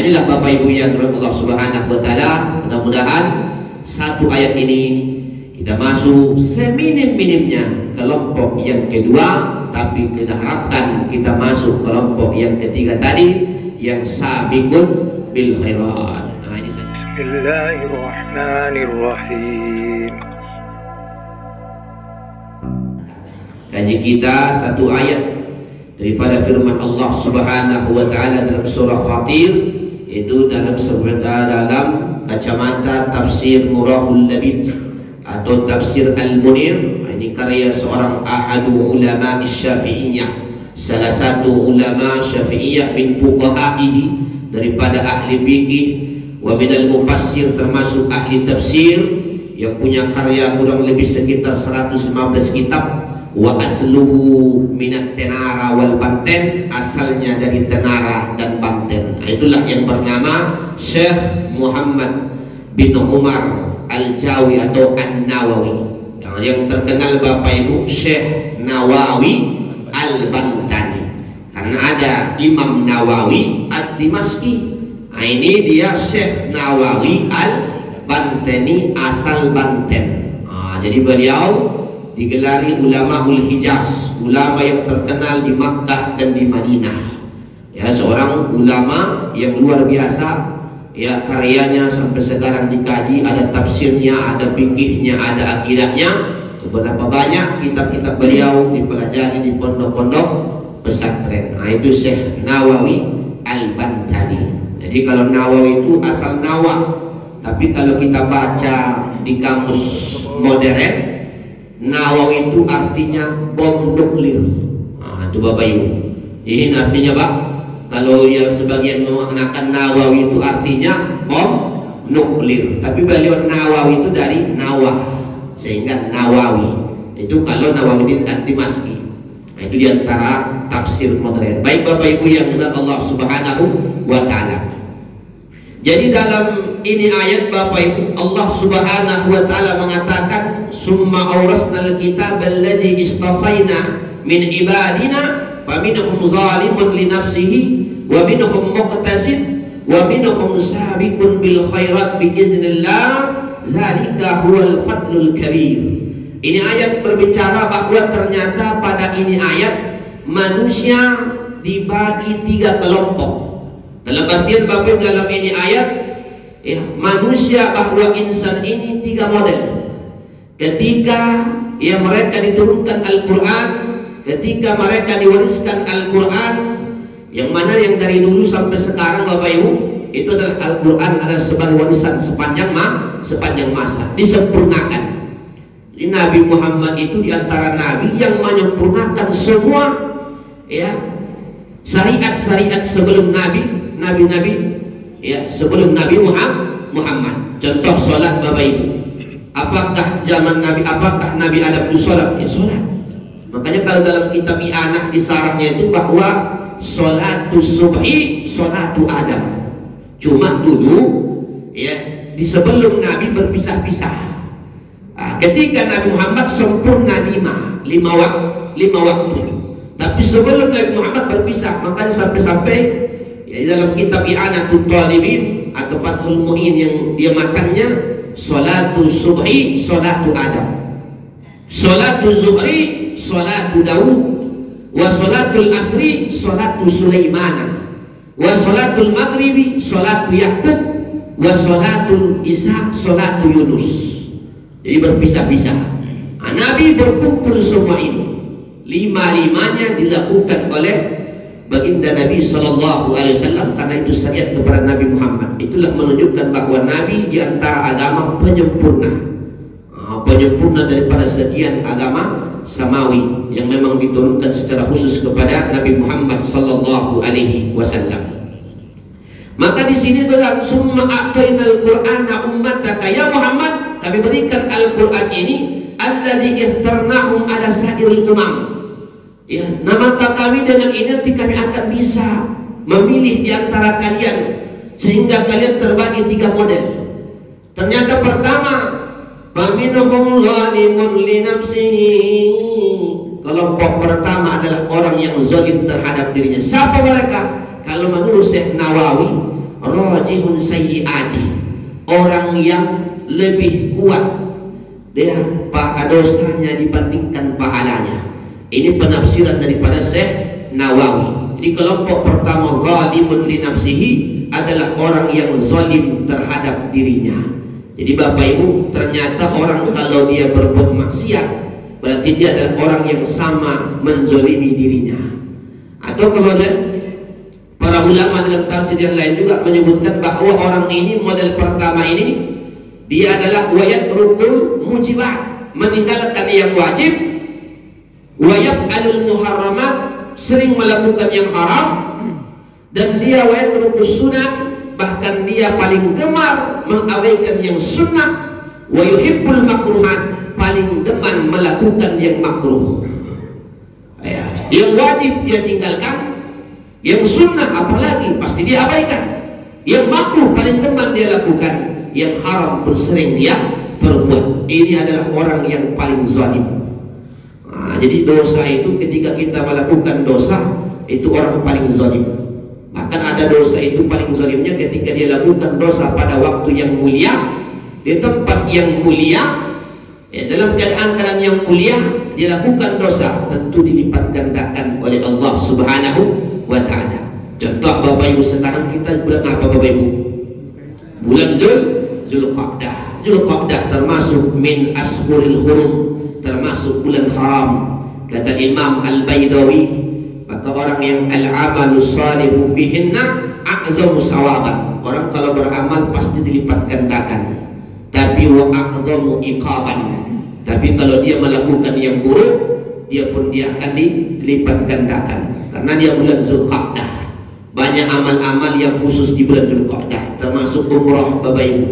inilah Bapak Ibu yang dirahmati Allah Subhanahu wa taala, mudah-mudahan satu ayat ini kita masuk seminim-minimnya kelompok yang kedua, tapi kita harapkan kita masuk kelompok yang ketiga tadi yang sabiqun bil khairat. Nah, ini saja. Bismillahirrahmanirrahim. Kaji kita satu ayat daripada firman Allah Subhanahu wa taala dalam surah Fatir, itu dalam kacamata tafsir Murahul Labib atau tafsir Al-Munir. Ini karya seorang ahadu ulama Syafi'iyah, salah satu ulama Syafi'iyah min fuqaha'ihi, daripada ahli fikih wa minal mufassir, termasuk ahli tafsir yang punya karya kurang lebih sekitar 115 kitab. Wa asluhu minat Tenara wal Banten, asalnya dari Tenara dan Banten. Itulah yang bernama Syekh Muhammad bin Umar Al-Jawi atau An-Nawawi. Yang terkenal Bapak Ibu Syekh Nawawi Al-Bantani, karena ada Imam Nawawi Ad-Dimashqi. Nah, ini dia Syekh Nawawi Al-Bantani, asal Banten. Jadi beliau digelari ulama Hijaz, ulama yang terkenal di Makkah dan di Madinah. Ya, seorang ulama yang luar biasa. Ya, karyanya sampai sekarang dikaji, ada tafsirnya, ada fikihnya, ada akidahnya. Beberapa banyak kitab-kitab beliau dipelajari di pondok-pondok pesantren. Nah, itu Syekh Nawawi Al-Bantani. Jadi kalau Nawawi itu asal Nawa, tapi kalau kita baca di kamus modern, Nawawi itu artinya bom nuklir. Nah, itu Bapak Ibu. Ini artinya Pak, kalau yang sebagian menggunakan Nawawi itu artinya bom nuklir, tapi beliau Nawawi itu dari Nawah, sehingga Nawawi itu kalau Nawawi itu Dimashqi. Nah, itu diantara tafsir modern. Baik Bapak Ibu yang dimuliakan Allah Subhanahu wa taala. Jadi dalam ini ayat Bapak Ibu, Allah Subhanahu wa taala mengatakan summa awrasnal kitab alladzi istafaina min ibadina faminhum zalimun li nafsihi wa minhum muqtasid wa minhum sabiqun bil khairat bi iznillah zalika huwal fadlul kabir. Ini ayat berbicara bahwa ternyata pada ini ayat manusia dibagi tiga kelompok. Dalam artian Bapak dalam ini ayat, ya, manusia bahwa insan ini tiga model. Ketika ya mereka diturunkan Al-Quran, ketika mereka diwariskan Al-Quran, yang mana yang dari dulu sampai sekarang Bapak Ibu, itu adalah Al-Quran adalah sebagai warisan sepanjang masa, disempurnakan. Jadi Nabi Muhammad itu diantara Nabi yang menyempurnakan semua ya syariat-syariat sebelum Nabi-Nabi ya sebelum Nabi Muhammad. Contoh sholat Bapak Ibu, apakah zaman Nabi, apakah Nabi Adam itu sholat? Ya sholat. Makanya kalau dalam kitab I'anah di sarahnya itu bahwa sholatu subhi sholatu Adam. Cuma dulu ya di sebelum Nabi berpisah-pisah. Ketika Nabi Muhammad sempurna lima waktu. Tapi sebelum Nabi Muhammad berpisah, makanya sampai-sampai ya, dalam kitab I'anatul Talibin atau Fathul Mu'in yang dia makannya sholatu subhi sholatu Adam, sholatu zuhri sholatu Daud, wa sholatul asri sholatu Sulaiman, wa sholatul maghribi sholatu Yakub, wa sholatul isya sholatu Yunus. Jadi berpisah-pisah. Nabi berkumpul semua ini, lima-limanya dilakukan oleh baginda Nabi Sallallahu Alaihi Wasallam, karena itu syariat kepada Nabi Muhammad. Itulah menunjukkan bahwa Nabi diantara agama penyempurna, penyempurna daripada sekian agama samawi yang memang diturunkan secara khusus kepada Nabi Muhammad Sallallahu Alaihi Wasallam. Maka di sini dalam summa a'tainal Qur'ana ummataka ya Muhammad, kami berikan Al-Quran ini alladzi ihtarnahum ala sa'iril umam. Ya, maka kami dengan ini nanti kami akan bisa memilih di antara kalian sehingga kalian terbagi tiga model. Ternyata pertama, faminhum zalimun li nafsihi. Kelompok pertama adalah orang yang zalim terhadap dirinya. Siapa mereka? Kalau menurut Syekh Nawawi rajihun sayyiati, orang yang lebih kuat dia dosanya dibandingkan pahalanya. Ini penafsiran daripada Syekh Nawawi. Jadi kelompok pertama zalimun li nafsihi adalah orang yang zalim terhadap dirinya. Jadi Bapak Ibu, ternyata orang kalau dia berbuat maksiat berarti dia adalah orang yang sama menzalimi dirinya. Atau kemudian para ulama dalam tafsir yang lain juga menyebutkan bahwa orang ini, model pertama ini, dia adalah wayat rukul mujibat, meninggalkan yang wajib, wayat alul muharramat, sering melakukan yang haram, dan dia wayat rukul sunnah, bahkan dia paling gemar mengabaikan yang sunnah, wa yuhibbul makruhat, paling deman melakukan yang makruh. Yang wajib dia tinggalkan, yang sunnah apalagi pasti dia abaikan, yang makruh paling deman dia lakukan, yang haram pun sering dia perbuat. Ini adalah orang yang paling zalim. Jadi dosa itu, ketika kita melakukan dosa, itu orang paling zalim. Bahkan ada dosa itu paling zalimnya ketika dia lakukan dosa pada waktu yang mulia, di tempat yang mulia, dalam keadaan yang mulia, dia lakukan dosa, tentu dilipat gandakan oleh Allah Subhanahu wa ta'ala. Contoh Bapak Ibu, sekarang kita bulan apa Bapak Ibu? Bulan Zulqa'dah. Zulqa'dah termasuk min ashuril hurum, termasuk bulan haram. Kata Imam Al-Baidawi, maka orang yang al-amalu salihu bihinna a'zamu sawaban. Orang kalau beramal pasti dilipat gandakan. Tapi wa a'zamu iqaban. Tapi kalau dia melakukan yang buruk, dia akan dilipat gandakan. Karena dia bulan Zulqa'dah. Banyak amal-amal yang khusus di bulan Zulqa'dah, termasuk umrah Bapak Ibu.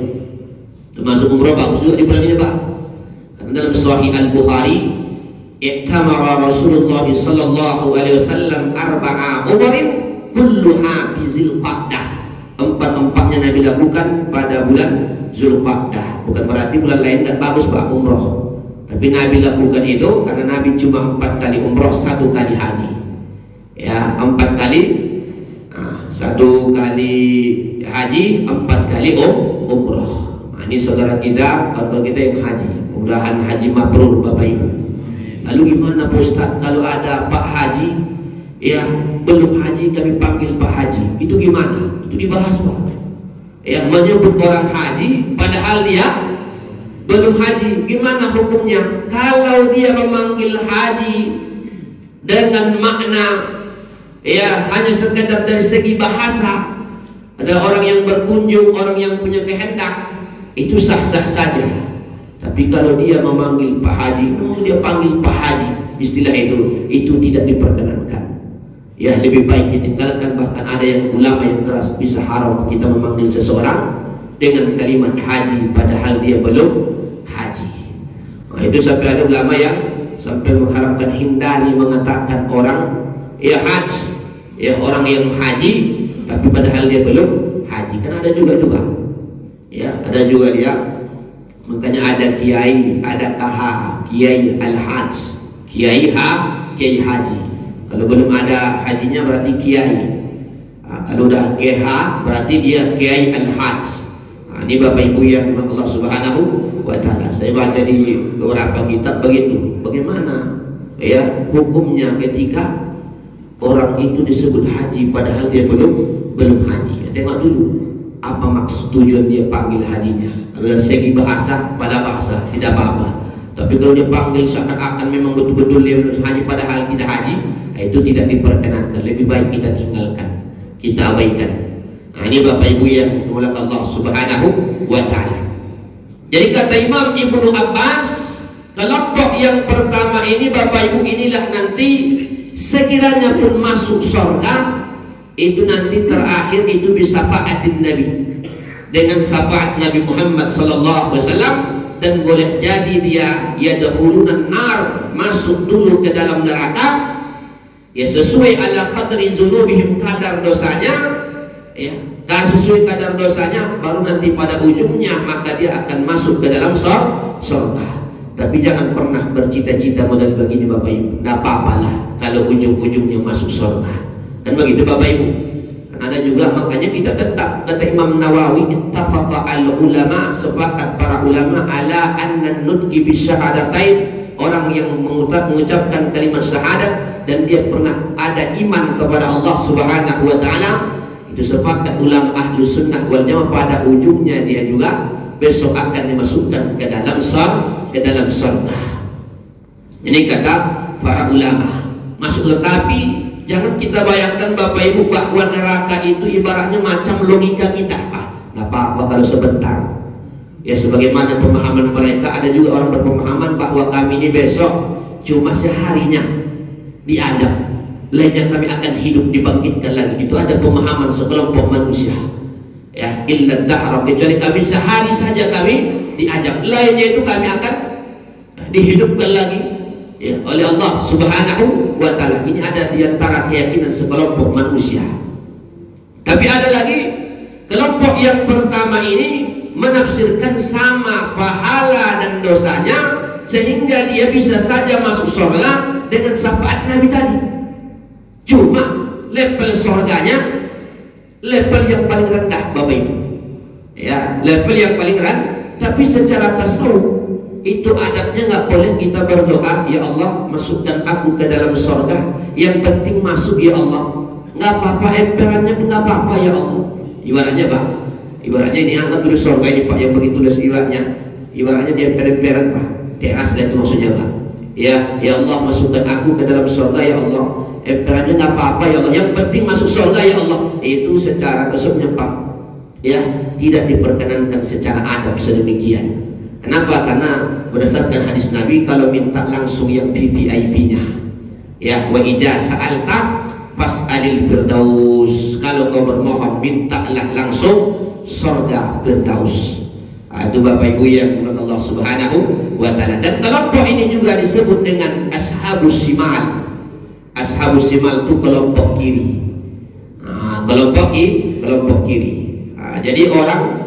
Termasuk umrah bagus juga di bulan ini Pak. Karena dalam Sahih Al-Bukhari, i'tamara Rasulullah sallallahu alaihi wasallam arba'a umrin kulluha bi Zulqa'dah. Empat-empatnya Nabi lakukan pada bulan Zulqa'dah. Bukan berarti bulan lain tak bagus Pak umrah. Tapi Nabi lakukan itu karena Nabi cuma 4 kali umrah, 1 kali haji. Ya, 4 kali, 1 kali haji, 4 kali umrah. Ini saudara kita, atau kita yang haji, mudah-mudahan haji mabrur Bapak Ibu. Lalu gimana Pak Ustaz kalau ada Pak Haji, ya belum haji kami panggil Pak Haji, itu gimana? Itu dibahas Pak. Ya, menyebut orang haji padahal dia belum haji, gimana hukumnya? Kalau dia memanggil haji dengan makna ya hanya sekedar dari segi bahasa, ada orang yang berkunjung, orang yang punya kehendak, itu sah-sah saja. Tapi kalau dia memanggil Pak Haji, dia panggil Pak Haji, istilah itu tidak diperkenankan. Ya, lebih baik ditinggalkan. Bahkan ada yang ulama yang keras, bisa haram kita memanggil seseorang dengan kalimat haji padahal dia belum haji. Nah, itu sampai ada ulama yang sampai mengharamkan, hindari mengatakan orang ya haji, ya orang yang haji tapi padahal dia belum haji. Kan ada juga ya, ada juga dia. Makanya ada kiai, ada KH, kiai al-hajj, kiai haji. Kalau belum ada hajinya berarti kiai. Kalau udah KH berarti dia kiai al-hajj. Ini Bapak Ibu yang Allah Subhanahu wa ta'ala. Saya baca di beberapa kitab begitu. Bagaimana ya hukumnya ketika orang itu disebut haji padahal dia belum haji. Tengok dulu apa maksud tujuan dia panggil hajinya. Kalau dari segi bahasa, pada bahasa tidak apa-apa. Tapi kalau dia panggil seakan-akan memang betul-betul dia belum haji padahal tidak haji, itu tidak diperkenankan. Lebih baik kita tinggalkan, kita abaikan. Nah, ini Bapak Ibu yang dimuliakan Allah Subhanahu wa ta'ala. Jadi kata Imam Ibnu Abbas, kelompok yang pertama ini Bapak Ibu, inilah nanti sekiranya pun masuk surga, itu nanti terakhir itu bisafaatin Nabi, dengan syafaat Nabi Muhammad sallallahu alaihi wasallam, dan boleh jadi dia yadkhuluna nar, masuk dulu ke dalam neraka ya sesuai ala qadri dzunubihim, kadar dosanya ya, dan sesuai kadar dosanya baru nanti pada ujungnya maka dia akan masuk ke dalam surga. Tapi jangan pernah bercita-cita model begini Bapak Ibu. Tidak apa-apalah kalau ujung-ujungnya masuk surga. Dan begitu Bapak Ibu. Ada juga makanya kita tetap kata Imam Nawawi ittafaqa al ulama, sepakat para ulama ala anna nutqi bisyahadatain, orang yang mengucapkan kalimat syahadat dan dia pernah ada iman kepada Allah Subhanahu wa taala, itu sepakat ulama ahlu sunnah wal jamaah pada ujungnya dia juga besok akan dimasukkan ke dalam surga. Ini kata para ulama. Masuk, tetapi jangan kita bayangkan Bapak Ibu bahwa neraka itu ibaratnya macam logika kita. Nggak apa-apa kalau sebentar. Ya sebagaimana pemahaman mereka, ada juga orang berpemahaman bahwa kami ini besok cuma seharinya diazab, lainnya kami akan hidup dibangkitkan lagi. Itu ada pemahaman sekelompok manusia. Ya, illa dahra, kecuali kami sehari saja kami diazab, lainnya itu kami akan dihidupkan lagi ya oleh Allah Subhanahu wa taala. Ini ada di antara keyakinan sekelompok manusia. Tapi ada lagi kelompok yang pertama ini menafsirkan sama pahala dan dosanya sehingga dia bisa saja masuk surga dengan syafaat Nabi tadi. Cuma level surganya level yang paling rendah Bapak Ibu. Ya, level yang paling rendah. Tapi secara tasawuf itu adabnya nggak boleh kita berdoa, ya Allah masukkan aku ke dalam surga, yang penting masuk ya Allah. Nggak apa-apa emperannya nggak apa-apa ya Allah. Ibaratnya Pak, ibaratnya ini angkat tulis surga ini Pak, yang begitu tulis ibaratnya dia emperan Pak, teras itu maksudnya Pak. Ya Allah masukkan aku ke dalam surga ya Allah, emperannya nggak apa-apa ya Allah, yang penting masuk surga ya Allah. Itu secara tasawufnya Pak, ya tidak diperkenankan secara adab sedemikian. Kenapa? Karena berdasarkan hadis Nabi, kalau minta langsung yang VVIP-nya, ya wa ija sa'alta fas'alil firdaus, kalau kau bermohon mintalah langsung surga firdaus. Itu Bapak Ibu yang dimuliakan Allah Subhanahu wa taala. Dan kelompok ini juga disebut dengan ashabus simal. Ashabus simal itu kelompok kiri. Kelompok kiri. Jadi orang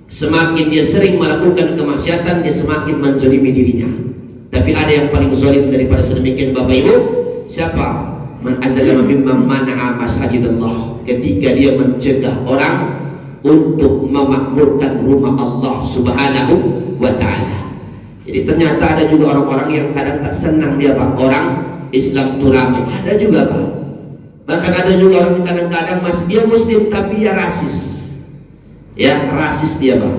semakin dia sering melakukan kemaksiatan, dia semakin menzalimi dirinya. Tapi ada yang paling zalim daripada sedemikian Bapak Ibu. Siapa? Man azlama mimman mana'a masajidallah, ketika dia mencegah orang untuk memakmurkan rumah Allah Subhanahu wa taala. Jadi ternyata ada juga orang-orang yang kadang tak senang dia Pak, orang Islam itu ramai. Ada juga Pak. Bahkan ada juga orang yang kadang-kadang dia muslim tapi dia rasis. Ya, rasis dia Pak.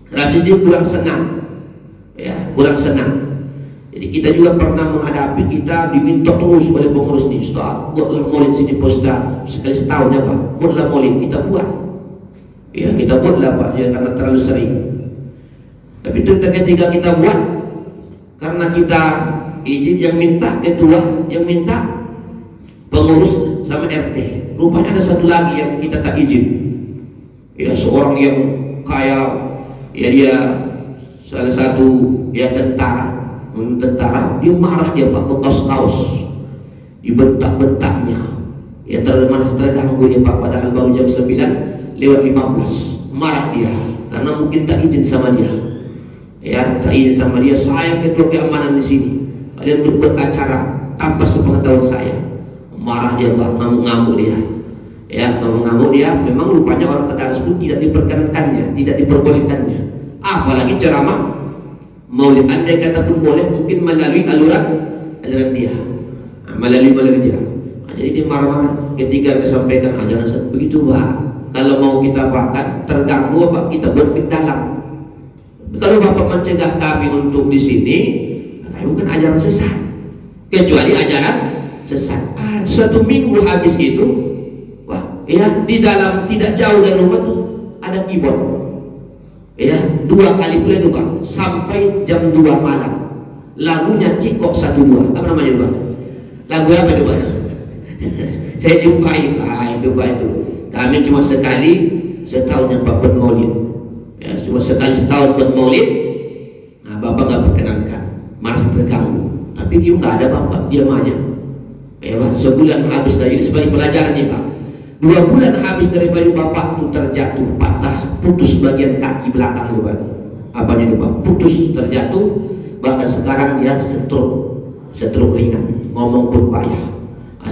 Rasis dia kurang senang. Ya, kurang senang. Jadi kita juga pernah menghadapi, kita diminta terus oleh pengurus ini, Ustaz, buatlah maulid sini Pak Ustaz. Sekali setahun ya Pak, buatlah maulid, kita buat. Ya, kita buatlah Pak, ya, karena terlalu sering. Tapi itu ketika kita buat, karena kita izin yang minta ketua, yang minta pengurus sama RT. Rupanya ada satu lagi yang kita tak izin. Ya, seorang yang kaya, ya dia salah satu ya tentara, dia marah dia Pak, bekas kaos dibentak-bentaknya, ya terganggu dia Pak, padahal baru jam 9:15, marah dia karena mungkin tak izin sama dia, ya tak izin sama dia. Saya ketua keamanan di sini, kalian untuk beracara tanpa sepengetahuan saya. Marah dia Pak, ngamuk-ngamuk dia. Ya, mengamuk dia. Memang rupanya orang tadarus pun tidak diperkenankannya, tidak diperbolehkannya. Apalagi ceramah maulid. Andai kata pun boleh, mungkin melalui ajaran dia, melalui dia. Jadi dia marah-marah ketika disampaikan ajaran begitu Pak. Kalau mau kita bahkan terganggu Pak, kita berpikir dalam. Kalau Bapak mencegah kami untuk di sini, bukan ajaran sesat, kecuali ajaran sesat. Satu minggu habis itu, ya di dalam tidak jauh dari rumah tuh ada keyboard, ya 2 kali pula itu Pak, sampai jam 2 malam. Lagunya Cikok 12, apa namanya Pak? Lagu apa itu Pak? Saya jumpai itu Pak, itu kami cuma sekali setahun yang Pak buat maulid, ya cuma sekali setahun buat maulid. Nah, Bapak nggak perkenankan, malah terganggu. Tapi dia nggak ada Bapak, diam aja. Ya Pak, sebulan habis dari ini sebagai pelajaran nih Pak. 2 bulan habis daripada Bapak itu terjatuh, patah, putus bagian kaki belakang itu Pak. Apanya itu Pak? Putus, terjatuh, bahkan sekarang dia stroke ringan, ngomong pun payah.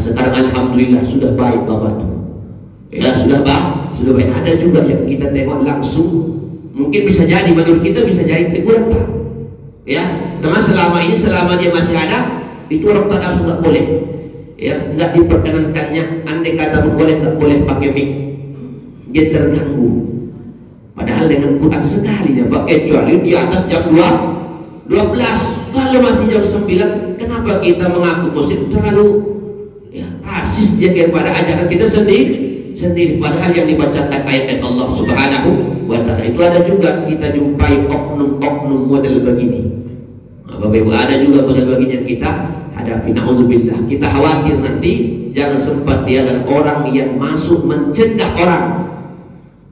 Sekarang alhamdulillah sudah baik Bapak itu. Ya sudah baik. Ada juga yang kita tengok langsung, mungkin bisa jadi menurut kita bisa jadi teguran Pak. Ya, karena selama dia masih ada, itu orang tak langsung nggak boleh. Ya, nggak diperkenankannya. Andai kata nggak boleh pakai mic, dia terganggu. Padahal dengan Quran sekali ya Pak, kecuali di atas jam 12. Kalau masih jam 9, kenapa kita mengaku muslim terlalu ya rasis dia kepada ajaran kita sendiri. Padahal yang dibacakan ayat Allah Subhanahu wa ta'ala itu ada juga kita jumpai oknum-oknum model begini. Bapak Ibu, ada juga model begini yang kita hadapi. Na'udzubillah. Kita khawatir nanti jangan sempat dia dan orang yang masuk mencegah orang.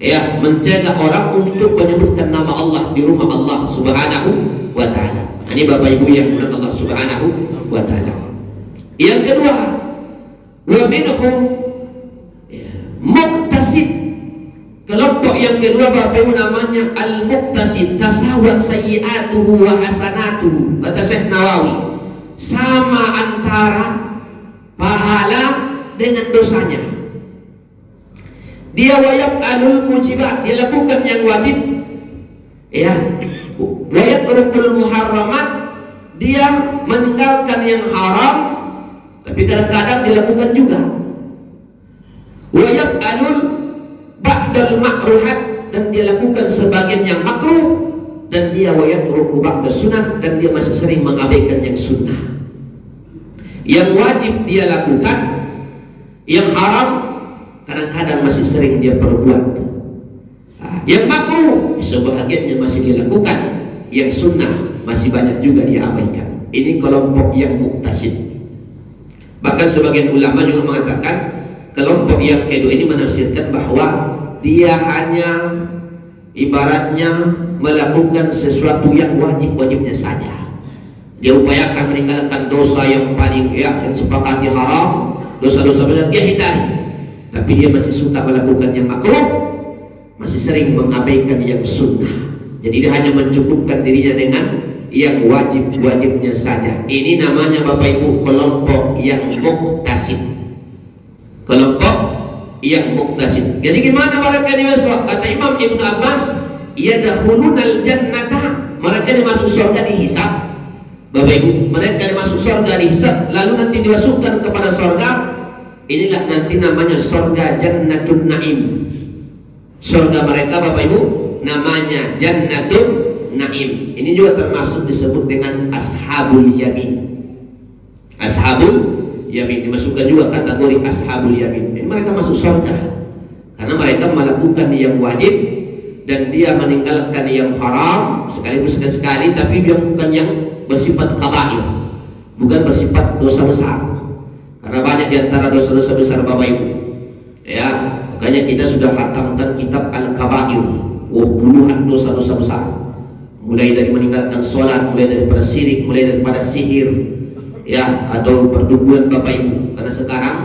Ya, mencegah orang untuk menyebutkan nama Allah di rumah Allah Subhanahu wa ta'ala. Ini Bapak Ibu yang dimuliakan Allah Subhanahu wa ta'ala. Yang kedua, wa minhum muqtasid. Kelompok yang kedua Bapak Ibu namanya al-muqtasid, tasawat sayyi'atuhu wa hasanatuhu. Kata Syekh Nawawi, sama antara pahala dengan dosanya. Dia wayab alul mujibat, dia lakukan yang wajib, ya. Wayab rukul muharramat, dia meninggalkan yang haram, tapi kadang-kadang dilakukan juga. Wayab alul ba'dal makruhat, dan dia lakukan sebagian yang makruh, dan dia wayab rukul ba'dal sunat, dan dia masih sering mengabaikan yang sunnah. Yang wajib dia lakukan, yang haram kadang-kadang masih sering dia perbuat. Yang makruh sebahagiannya masih dilakukan, yang sunnah masih banyak juga dia abaikan. Ini kelompok yang muqtasid. Bahkan sebagian ulama juga mengatakan kelompok yang kedua ini menafsirkan bahwa dia hanya ibaratnya melakukan sesuatu yang wajib-wajibnya saja. Dia upayakan meninggalkan dosa yang paling yang sepakati haram, dosa-dosa besar dia hindari. Tapi dia masih suka melakukan yang makruh, masih sering mengabaikan yang sunnah. Jadi dia hanya mencukupkan dirinya dengan yang wajib-wajibnya saja. Ini namanya Bapak Ibu kelompok yang muqtasid. Kelompok yang muqtasid. Jadi gimana mereka dimasuk? Kata Imam Ibnu Abbas, yadkhulunal jannata, mereka dimasuk surga dihisab. Bapak Ibu, mereka dimasuk surga dihisab, lalu nanti dimasukkan kepada surga. Inilah nanti namanya surga Jannatun Naim. Surga mereka Bapak Ibu namanya Jannatun Naim. Ini juga termasuk disebut dengan Ashabul Yamin. Ashabul Yamin dimasukkan juga kategori Ashabul Yamin. Ini mereka masuk surga karena mereka melakukan yang wajib dan dia meninggalkan yang haram sekaligus sekali, tapi dia bukan yang bersifat kabair, bukan bersifat dosa besar. Karena banyak diantara dosa-dosa besar Bapak Ibu, ya, makanya kita sudah khatamkan kitab Al-Kabair. Puluhan dosa-dosa besar, mulai dari meninggalkan sholat, mulai dari persyirik, mulai daripada sihir, ya, atau perdukuhan Bapak Ibu. Karena sekarang,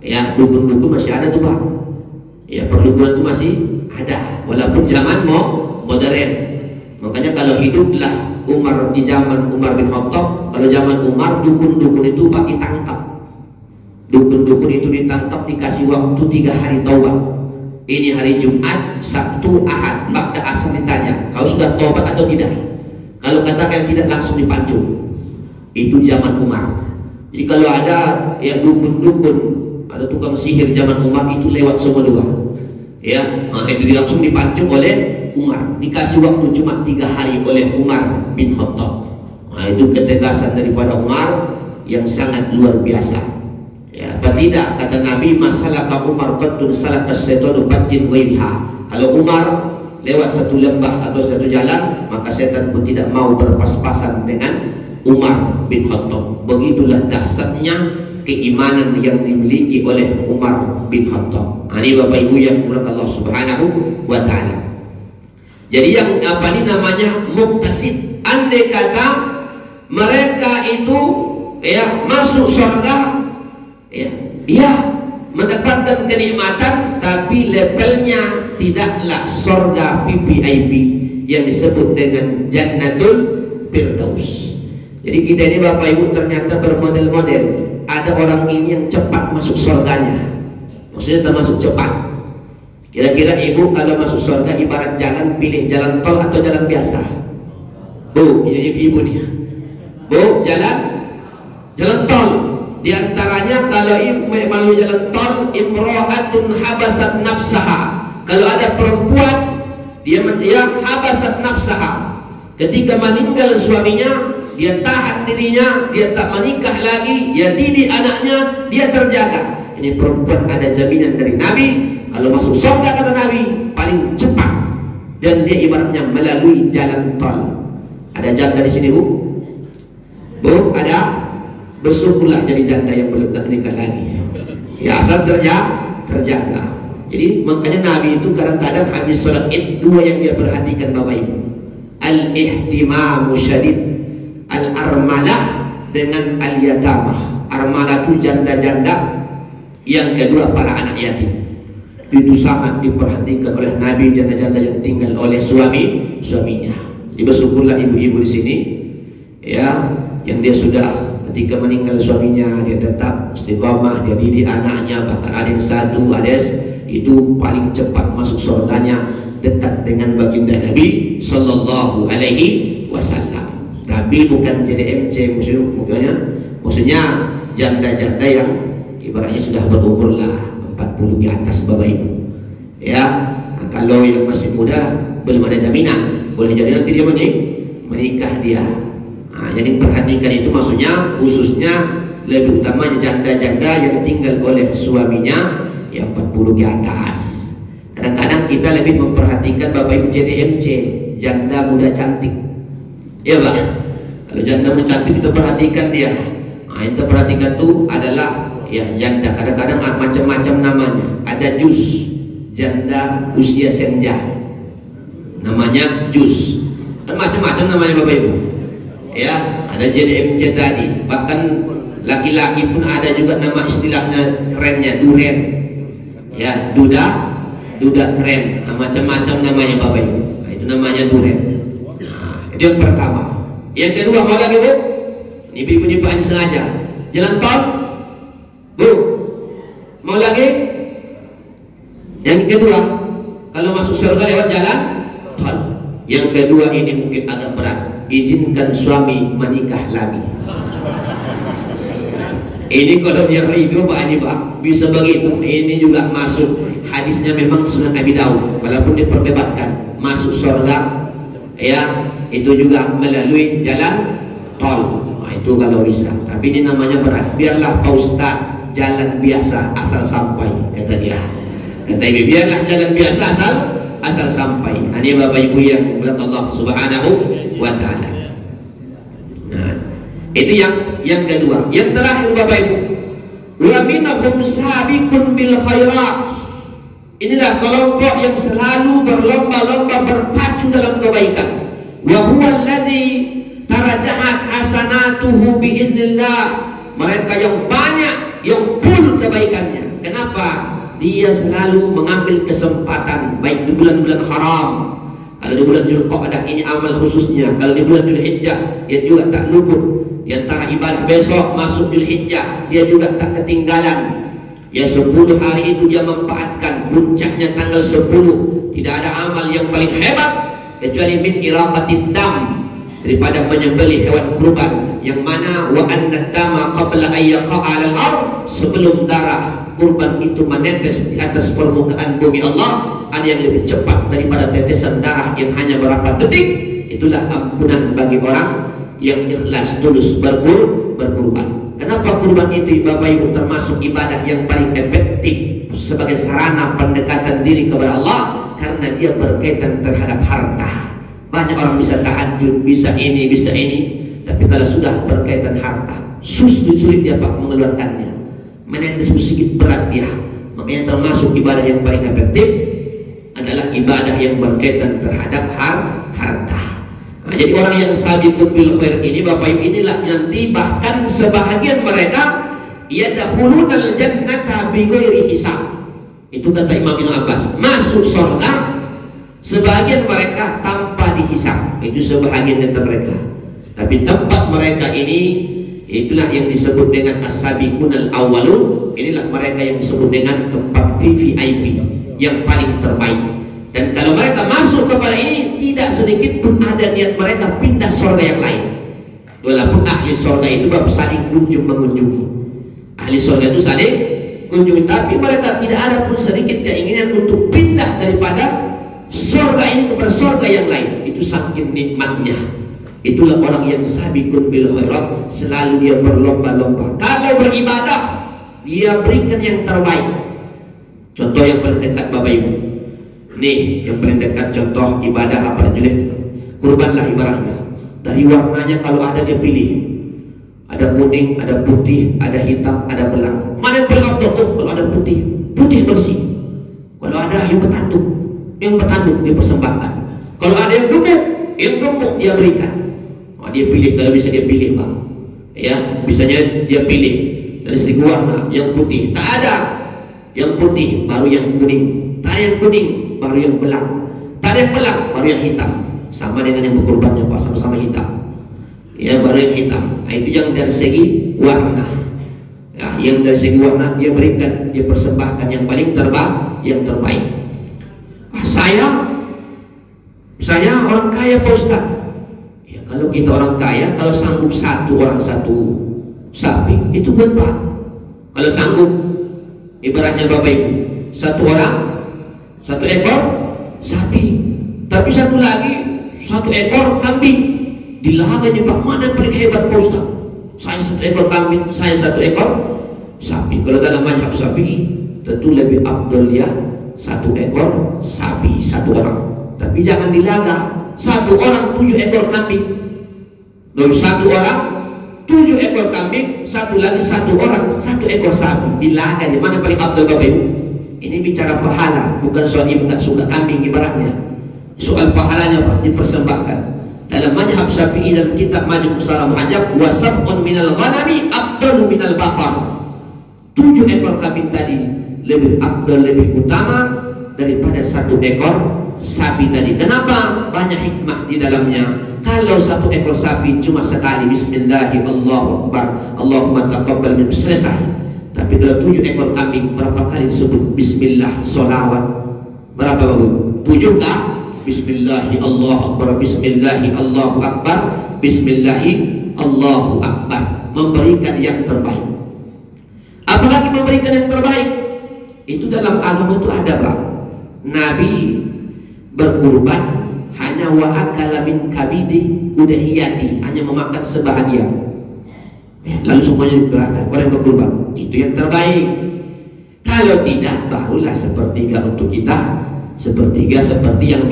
ya, dukun-dukun masih ada tuh Pak. Ya, perdukuhan itu masih ada, walaupun zaman modern. Makanya kalau hiduplah Umar di zaman Umar bin Khattab, kalau zaman Umar dukun-dukun itu Pak ditangkap. Dukun-dukun itu ditangkap, dikasih waktu 3 hari taubat. Ini hari Jumat, Sabtu, Ahad. Ba'da asar ditanya, kau sudah taubat atau tidak? Kalau katakan tidak, langsung dipancung. Itu zaman Umar. Jadi kalau ada yang dukun-dukun, ada tukang sihir zaman Umar, itu lewat semua dua. Ya, itu langsung dipancung oleh Umar. Dikasih waktu cuma 3 hari oleh Umar bin Khattab. Itu ketegasan daripada Umar yang sangat luar biasa. Ya, apa tidak, kata Nabi, masalah Umar qattun salakas syaitanu bajin ghairiha. Kalau Umar lewat satu lembah atau satu jalan, maka setan pun tidak mau berpas-pasan dengan Umar bin Khattab. Begitulah dahsyatnya keimanan yang dimiliki oleh Umar bin Khattab. Ini Bapak Ibu yang dimuliakan Allah Subhanahu wa ta'ala. Jadi yang apa ini namanya muqtasid. Andai kata mereka itu ya masuk surga, ya, mendapatkan kenikmatan, tapi levelnya tidaklah surga VIP yang disebut dengan Jannatul Firdaus. Jadi kita ini Bapak Ibu ternyata bermodel-model. Ada orang ini yang cepat masuk surganya, Maksudnya termasuk cepat. Kira-kira ibu kalau masuk surga ibarat jalan, pilih jalan tol atau jalan biasa? Bu, ini ibu nih. Bu, jalan tol. Di antaranya kalau ibu melalui jalan tol, imra'atun habasat nafsaha. Kalau ada perempuan dia habasat nafsaha. Ketika meninggal suaminya, dia tahan dirinya, dia tak menikah lagi, dia didik anaknya, dia terjaga. Ini perempuan ada jaminan dari Nabi, kalau masuk surga kata Nabi paling cepat, dan dia ibaratnya melalui jalan tol. Ada janda di sini bu? Bu ada? Bersyukurlah jadi janda yang belum tak nikah lagi. Ya asal terjaga. Jadi makanya Nabi itu kadang-kadang habis sholat id dua yang dia perhatikan Bapak Ibu. Al-ihtimamu syadid, al-armalah dengan al-yatamah. Armalah itu janda-janda, yang kedua para anak yatim. Itu sangat diperhatikan oleh Nabi, janda-janda yang tinggal oleh suaminya. Jadi bersyukurlah ibu-ibu di sini ya, yang dia sudah ketika meninggal suaminya dia tetap istiqomah, dia didik anaknya, bahkan ada yang satu ades itu paling cepat masuk surganya, dekat dengan baginda Nabi Sallallahu Alaihi Wasallam. Tapi bukan JDMC maksudnya janda-janda yang ibaratnya sudah berumur lah 40 di atas Bapak Ibu ya. Nah, kalau yang masih muda belum ada jaminan, boleh jadi nanti dia menikah dia. Nah, jadi perhatikan itu maksudnya khususnya lebih utamanya janda-janda yang ditinggal oleh suaminya yang 40 di atas. Kadang-kadang kita lebih memperhatikan Bapak Ibu JDMC, janda muda cantik ya Pak. Kalau janda muda cantik kita perhatikan dia. Nah, yang kita perhatikan itu adalah ya janda, kadang-kadang macam-macam namanya. Ada jus, janda usia senja, namanya jus. Dan macam-macam namanya Bapak Ibu. Ya, ada JDMC tadi. Bahkan laki-laki pun ada juga nama istilahnya kerennya, duren. Ya, duda keren. Nah, macam-macam namanya Bapak Ibu. Nah, itu namanya duren. Nah, itu yang pertama. Yang kedua mau lagi Bu? Ini ibu-ibu sengaja. Jalan tol. Bu, mau lagi? Yang kedua, kalau masuk surga lewat jalan tol. Yang kedua ini mungkin agak berat. Izinkan suami menikah lagi. Ini kalau dia ridho Pak ini Pak, bisa begitu. Ini juga masuk hadisnya memang Sunan Abi Daud. Walaupun diperdebatkan masuk surga, ya itu juga melalui jalan tol. Nah, itu kalau bisa. Tapi ini namanya berat. Biarlah Pak Ustaz jalan biasa asal sampai, kata dia. Kata ibu, biarlah jalan biasa asal sampai. Ini Bapak Ibu yang dimuliakan Allah Subhanahu wa Ta'ala. Nah, itu yang kedua. Yang terakhir Bapak Ibu, wa minhum sabiqun bil khairat. Inilah kelompok yang selalu berlomba-lomba berpacu dalam kebaikan. Wa huwa alladzi tarajahat hasanatuhu biiznillah. Mereka yang banyak, yang full kebaikannya. Kenapa? Dia selalu mengambil kesempatan, baik di bulan-bulan haram. Kalau di bulan Dzulqa'dah ini amal khususnya. Kalau di bulan Dzulhijjah dia juga tak luput. Di antara ibadah besok masuk Dzulhijjah dia juga tak ketinggalan. Ya 10 hari itu dia memanfaatkan. Puncaknya tanggal 10. Tidak ada amal yang paling hebat kecuali min iraqatid dam, daripada menyembelih hewan kurban, yang mana wa anna dama qabla ayyaqa'a al-ard, sebelum darah kurban itu menetes di atas permukaan bumi Allah, ada yang lebih cepat daripada tetesan darah yang hanya berapa detik. Itulah ampunan bagi orang yang ikhlas tulus berkurban. Kenapa kurban itu Bapak Ibu termasuk ibadah yang paling efektif sebagai sarana pendekatan diri kepada Allah? Karena dia berkaitan terhadap harta. Banyak orang bisa tahajud, bisa ini, tapi kalau sudah berkaitan harta, sulit dia Pak mengeluarkannya. Menetes sedikit berat dia. Makanya termasuk ibadah yang paling efektif adalah ibadah yang berkaitan terhadap harta. Nah, jadi orang yang sabiqun bil khair ini Bapak Ibu, inilah nanti bahkan sebahagian mereka yadkhulunal jannata bighairi hisab. Itu kata Imam Ibnu Abbas, masuk surga sebagian mereka tanpa dihisab. Itu sebahagian dari mereka. Tapi tempat mereka ini Itulah yang disebut dengan as-sabiqunal awwalun. Inilah mereka yang disebut dengan tempat VVIP yang paling terbaik. Dan kalau mereka masuk kepada ini, tidak sedikit pun ada niat mereka pindah surga yang lain. Walaupun ahli surga itu saling kunjung mengunjungi. Ahli surga itu saling kunjungi, tapi mereka tidak ada pun sedikit keinginan untuk pindah daripada surga ini kepada surga yang lain. Itu saking nikmatnya. Itulah orang yang sabiqun bil khairat, selalu dia berlomba-lomba. Kalau beribadah, dia berikan yang terbaik. Contoh yang paling dekat Bapak Ibu. Nih, yang paling dekat contoh ibadah apa julid? Kurbanlah ibaratnya. Dari warnanya kalau ada dia pilih. Ada kuning, ada putih, ada hitam, ada belang. Mana yang paling afdal? Kalau ada putih, putih bersih. Kalau ada yang bertanduk dia persembahkan. Kalau ada yang gemuk dia berikan. Dia pilih, kalau bisa dia pilih Pak. Ya, bisanya dia pilih dari segi warna yang putih. Tak ada yang putih, baru yang kuning. Tak ada yang kuning, baru yang belang. Tak ada yang belang, baru yang hitam. Sama dengan yang berkorbannya Pak, sama-sama hitam. Ya, baru yang hitam. Nah, itu yang dari segi warna. Ya, yang dari segi warna dia berikan, dia persembahkan yang paling terbaik. Saya orang kaya Pak Ustaz. Ya, kalau kita orang kaya, kalau sanggup satu orang satu sapi, itu buat Pak. Kalau sanggup, ibaratnya Bapak Ibu, satu orang satu ekor sapi, tapi satu lagi satu ekor kambing. Dilahaganya Pak, mana yang paling hebat Pak Ustaz? Saya satu ekor kambing, saya satu ekor sapi. Kalau dalam mazhab sapi, tentu lebih afdal ya satu ekor sapi satu orang. Tapi jangan dilaga, satu orang 7 ekor kambing. Lalu satu orang 7 ekor kambing, satu lagi satu orang 1 ekor sapi. Dilaga, di mana paling afdal Bapak Ibu? Ini bicara pahala, bukan soal ibu nggak suka kambing ibaratnya. Soal pahalanya Pak, dipersembahkan. Dalam mazhab Syafi'i dalam kitab Majmu' Syarah Muhajjab, wa sab'un minal ghanami afdalu minal baqar. 7 ekor kambing tadi lebih afdal, lebih utama daripada 1 ekor sapi tadi. Kenapa? Banyak hikmah di dalamnya. Kalau 1 ekor sapi cuma sekali bismillahirrahmanirrahim, Allahu akbar, Allahumma taqabbal min, selesai. Tapi kalau 7 ekor kambing, berapa kali disebut bismillah, sholawat? Berapa Bapak? 7 kah? Bismillahi Allahu akbar, bismillahi Allahu akbar, bismillahi Allahu akbar. Memberikan yang terbaik. Apalagi memberikan yang terbaik, itu dalam agama itu ada Pak. Nabi berkurban hanya wa akala min kabidi udhiyati, hanya memakan sebahagian. Lalu semuanya dikerahkan orang yang berkurban. Itu yang terbaik. Kalau tidak, barulah sepertiga untuk kita, sepertiga seperti yang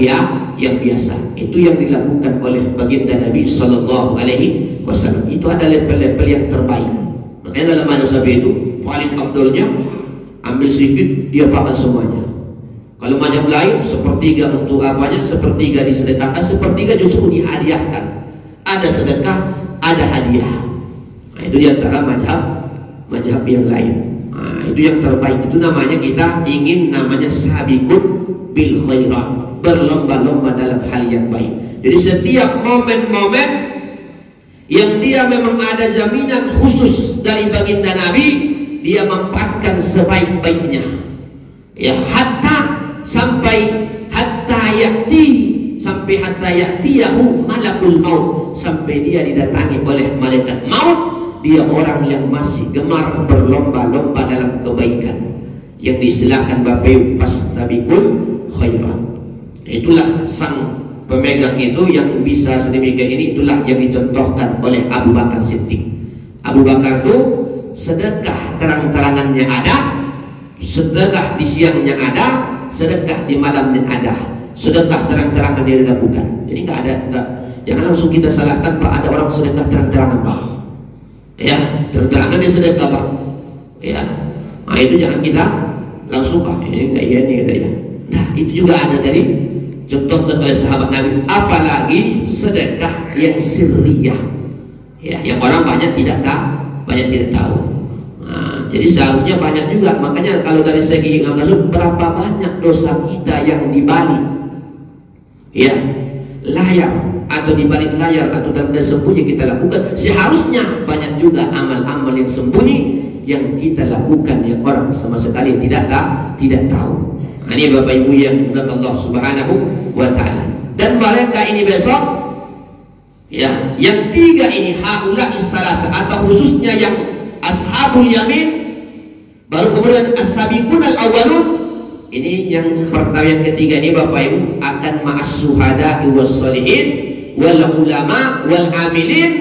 biasa. Itu yang dilakukan oleh baginda Nabi Sallallahu Alaihi Wasallam. Itu ada level-level yang terbaik. Makanya dalam mazhab itu paling afdalnya ambil sedikit, dia pakai semuanya. Kalau mazhab lain sepertiga untuk apanya, sepertiga disedekahkan, sepertiga justru dihadiahkan. Ada sedekah, ada hadiah. Nah, itu diantara mazhab yang lain. Nah, itu yang terbaik. Itu namanya kita ingin namanya sabiqun bil khairat, berlomba-lomba dalam hal yang baik. Jadi setiap momen-momen yang dia memang ada jaminan khusus dari baginda Nabi, dia manfaatkan sebaik-baiknya. Ya, sampai hatta ya'tiyahu malakul maut, sampai dia didatangi oleh malaikat maut. Dia orang yang masih gemar berlomba-lomba dalam kebaikan, yang diistilahkan Bapak Ibu fastabiqul khairat. Itulah sang pemegang itu yang bisa sedemikian ini. Itulah yang dicontohkan oleh Abu Bakar Siddiq. Abu Bakar itu sedekah terang-terangannya ada, sedekah di siangnya ada, sedekah di malamnya ada. Sedekah terang-terangan dia dilakukan. Jadi jangan langsung kita salahkan Pak, ada orang sedekah terang-terangan Pak. Ya, terang-terangan dia sedekah Pak. Ya, nah itu jangan kita langsung Pak, ini enggak ya. Nah, itu juga ada dari contoh oleh sahabat Nabi. Apalagi sedekah yang sirriyah, ya, yang orang banyak tidak tahu. Nah, jadi seharusnya banyak juga. Makanya kalau dari segi ngamal, berapa banyak dosa kita yang dibalik, ya, layar atau di balik layar atau dalam sembunyi kita lakukan. Seharusnya banyak juga amal-amal yang sembunyi yang kita lakukan yang orang sama sekali tidak tahu. Ini Bapak Ibu yang dimuliakan Allah Subhanahu wa taala. Dan mereka ini besok ya, yang tiga ini haula salasa atau khususnya yang ashabul yamin, baru kemudian as-sabiqun al-awwalun. Ini yang pertama, yang ketiga ini Bapak Ibu akan ma'as syuhada was sholihin wal ulama wal amilin,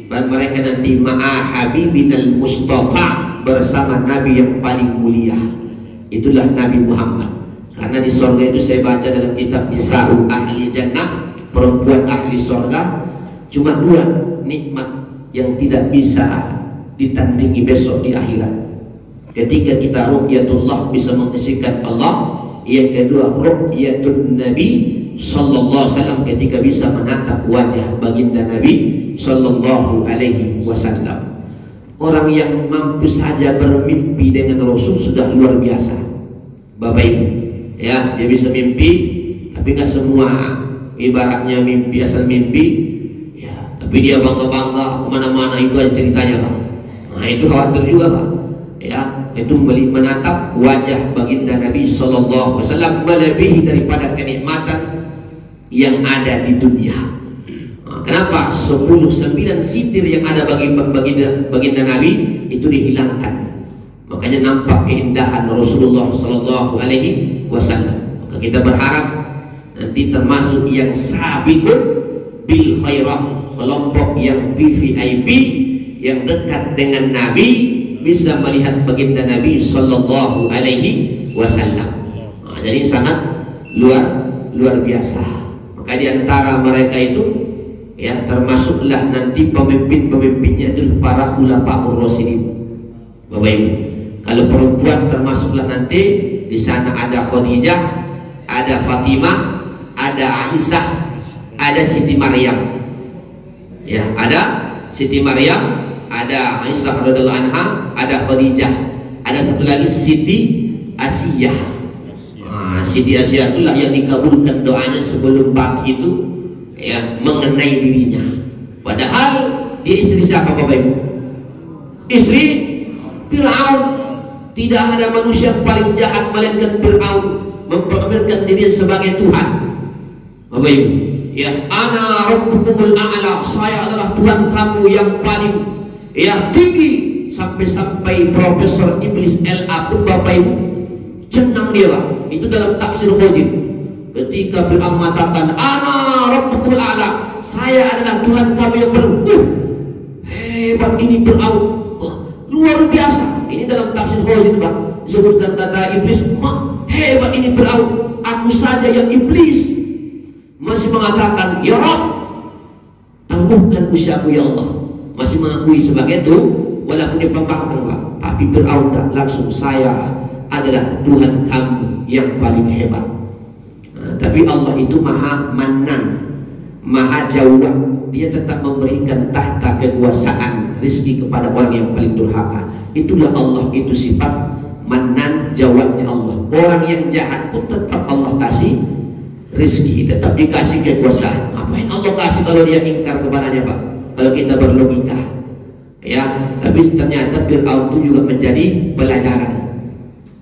dan mereka nanti ma'a habibinal mustafa, bersama Nabi yang paling mulia, itulah Nabi Muhammad. Karena di surga itu saya baca dalam kitab Nisa'u Ahli Jannah, perempuan ahli surga, cuma dua nikmat yang tidak bisa ditandingi besok di akhirat. Ketika kita ru'yatullah, bisa menyaksikan Allah. Yang kedua ru'yatun Nabi sallallahu alaihi wasallam, ketika bisa menatap wajah baginda Nabi sallallahu alaihi wasallam. Orang yang mampu saja bermimpi dengan Rasul sudah luar biasa, Bapak Ibu. Ya, dia bisa mimpi, tapi nggak semua. Ibaratnya mimpi asal mimpi, ya, tapi dia bangga-bangga kemana-mana, itu ada ceritanya, Pak. Nah, itu khawatir juga, Pak. Ya, itu menatap wajah baginda Nabi sallallahu alaihi wasallam melebihi daripada kenikmatan yang ada di dunia. Kenapa 9 sitir yang ada bagi baginda Nabi itu dihilangkan? Makanya nampak keindahan Rasulullah Sallallahu Alaihi Wasallam. Maka kita berharap nanti termasuk yang sabiqun bil khairat, kelompok yang VIP, yang dekat dengan Nabi, bisa melihat baginda Nabi Sallallahu Alaihi Wasallam. Jadi sangat luar biasa. Maka di antara mereka itu, ya, termasuklah nanti pemimpin-pemimpinnya itu para khulafaur rasyidin. Bapak Ibu, kalau perempuan termasuklah nanti di sana ada Khadijah, ada Fatimah, ada Aisyah, ada Siti Maryam. Ya, ada Siti Maryam, ada Aisyah radhiyallahu anha, ada Khadijah, ada satu lagi Siti Asiyah. Siti Asiyah itulah yang dikabulkan doanya sebelum pagi itu, ya, mengenai dirinya. Padahal dia istri siapa, Bapak Ibu? Istri Fir'aun. Tidak ada manusia yang paling jahat melainkan Fir'aun, memperkenalkan diri sebagai Tuhan. Bapak Ibu, ya, ana rabbukumul a'la, saya adalah Tuhan kamu yang paling, ya, tinggi. Sampai Profesor Iblis LA pun Bapak Ibu cenang dia, Pak. Itu dalam tafsir Khojib. Ketika Fir'aun mengatakan ana rabbukumul a'la, saya adalah Tuhan kamu yang paling, hebat ini Fir'aun, luar biasa. Ini dalam tafsir Khojib, Pak, disebutkan kata Iblis, hebat ini Fir'aun, aku saja yang iblis masih mengatakan ya Rabb, tangguhkan usiaku ya Allah, masih mengakui sebagai itu, walaupun dia pembangkang, Pak. Tapi Fir'aun tak langsung, saya adalah Tuhan kamu yang paling hebat. Tapi Allah itu maha manan, maha jawab. Dia tetap memberikan tahta kekuasaan rezeki kepada orang yang paling durhaka. Itulah Allah, itu sifat manan, jawabnya Allah. Orang yang jahat pun tetap Allah kasih rezeki, tetap dikasih kekuasaan. Apa yang Allah kasih kalau dia ingkar kepadanya, Pak? Kalau kita berlogika, ya. Tapi ternyata Fir'aun itu juga menjadi pelajaran,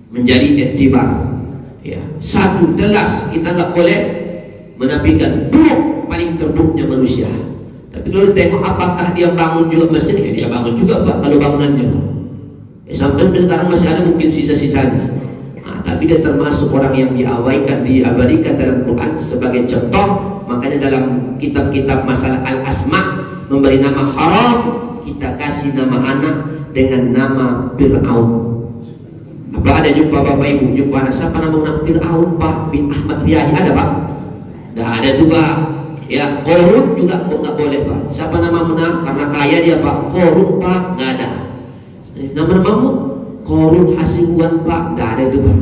menjadi iktibar. Ya, satu jelas kita nggak boleh menafikan buruk, paling terburuknya manusia. Tapi kalau tengok apakah dia bangun juga masjid, ya dia bangun juga, Pak, kalau bangunannya, Pak. Sampai sekarang masih ada mungkin sisa-sisanya. Tapi dia termasuk orang yang diabadikan dalam Quran sebagai contoh. Makanya dalam kitab-kitab masalah al-asma memberi nama haram, kita kasih nama anak dengan nama Fir'aun. Apa ada jumpa Bapak Ibu, jumpa anak siapa nama Fir'aun, Pak bin Ahmad Riyadi, ada, Pak? Dah ada tuh, Pak. Ya, Korun juga nggak boleh, Pak. Siapa nama mana? Karena kaya dia, Pak. Korun, Pak, nggak ada. Nama-namamu Korun Hasibuan, Pak, nggak ada itu, Pak.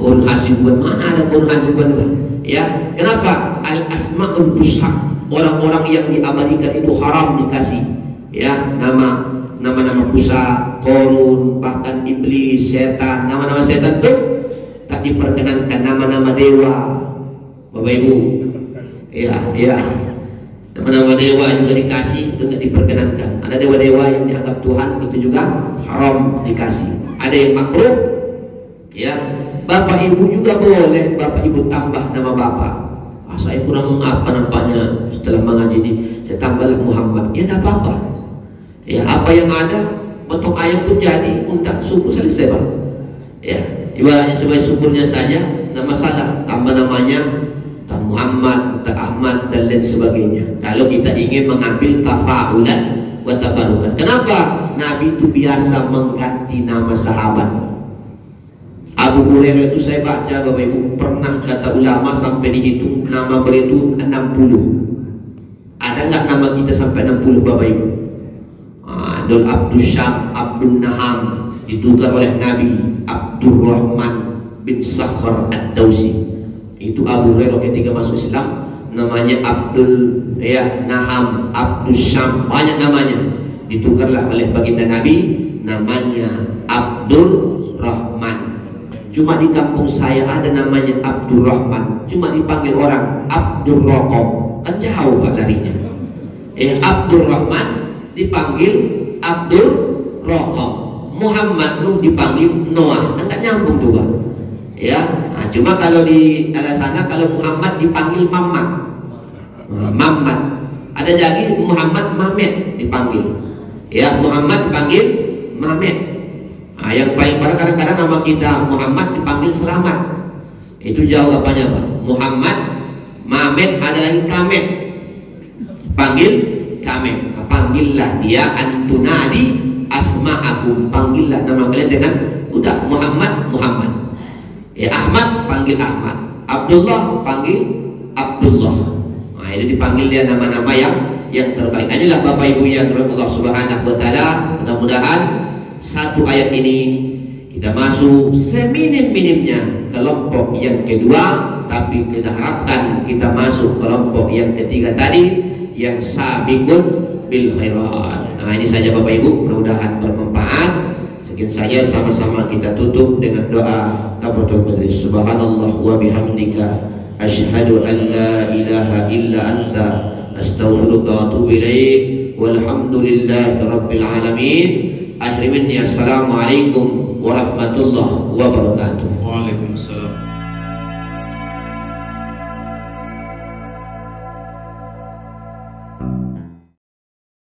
Korun Hasibuan, mana ada Korun Hasibuan, Pak? Ya, kenapa? Al-asma'ul busak, orang-orang yang diabadikan itu haram dikasih, ya, nama-nama pusat, Korun, bahkan iblis, setan. Nama-nama setan itu tak diperkenankan, nama-nama dewa, Bapak Ibu. Ya. Nama-nama dewa juga dikasih, itu nggak diperkenankan. Ada dewa-dewa yang dianggap Tuhan, itu juga haram dikasih. Ada yang makruh, ya. Bapak ibu juga boleh, bapak ibu tambah nama bapak. Saya kurang apa nampaknya setelah mengaji ini, saya tambahlah Muhammad. Ya tidak apa-apa. Ya apa yang ada, bentuk ayam pun jadi, unta suku selesai Pak. Ya, ibaratnya sebagai syukurnya saja, tidak masalah. Tambah namanya Muhammad, Ahmad dan lain sebagainya. Kalau kita ingin mengambil tafaulan wa tabarukan. Kenapa? Nabi itu biasa mengganti nama sahabat. Abu Hurairah itu saya baca Bapak Ibu, pernah kata ulama sampai dihitung nama beliau itu 60. Ada nggak nama kita sampai 60 Bapak Ibu? Abdul Abdul Syam, Abdul Naham ditukar oleh Nabi Abdurrahman bin Sakhar Ad-Dausi. Itu Abu Hurairah ketika masuk Islam namanya Abdul Naham, Abdul Syam, banyak namanya. Ditukarlah oleh baginda Nabi namanya Abdul Rahman. Cuma di kampung saya ada namanya Abdul Rahman, cuma dipanggil orang Abdul Rokok, kan jauh Pak larinya. Abdul Rahman dipanggil Abdul Rokok, Muhammad Nuh dipanggil Noah, enggak nyambung tuh Pak. Ya, nah, cuma kalau di sana kalau Muhammad dipanggil Mamat. Ada lagi Muhammad Mamet dipanggil. Ya, Muhammad dipanggil Mamet. Nah, yang paling parah kadang-kadang nama kita Muhammad dipanggil Selamat. Itu jauh apanya Pak? Muhammad, Mamet, ada lagi Kamet. Panggil Kamet. Nah, panggillah dia antunadi asma'akum. Panggillah nama kalian dengan udah Muhammad. Ya Ahmad panggil Ahmad, Abdullah panggil Abdullah. Nah, ini dipanggil dia nama-nama yang terbaik. Inilah Bapak Ibu yang dirahmati Allah Subhanahu wa taala. Mudah-mudahan satu ayat ini kita masuk seminim-minimnya kelompok yang kedua, tapi kita harapkan kita masuk kelompok yang ketiga tadi yang sabiqun bil khairat. Nah, ini saja Bapak Ibu, mudah-mudahan bermanfaat. Sekian saja, sama-sama kita tutup dengan doa kafaratul majlis. Subhanallah wa bihamdika asyhadu an la ilaha illa anta astaghfiruka wa atubu ilaik. Walhamdulillahi rabbil alamin. Akhir minni assalamualaikum warahmatullahi wabarakatuh. Waalaikumsalam.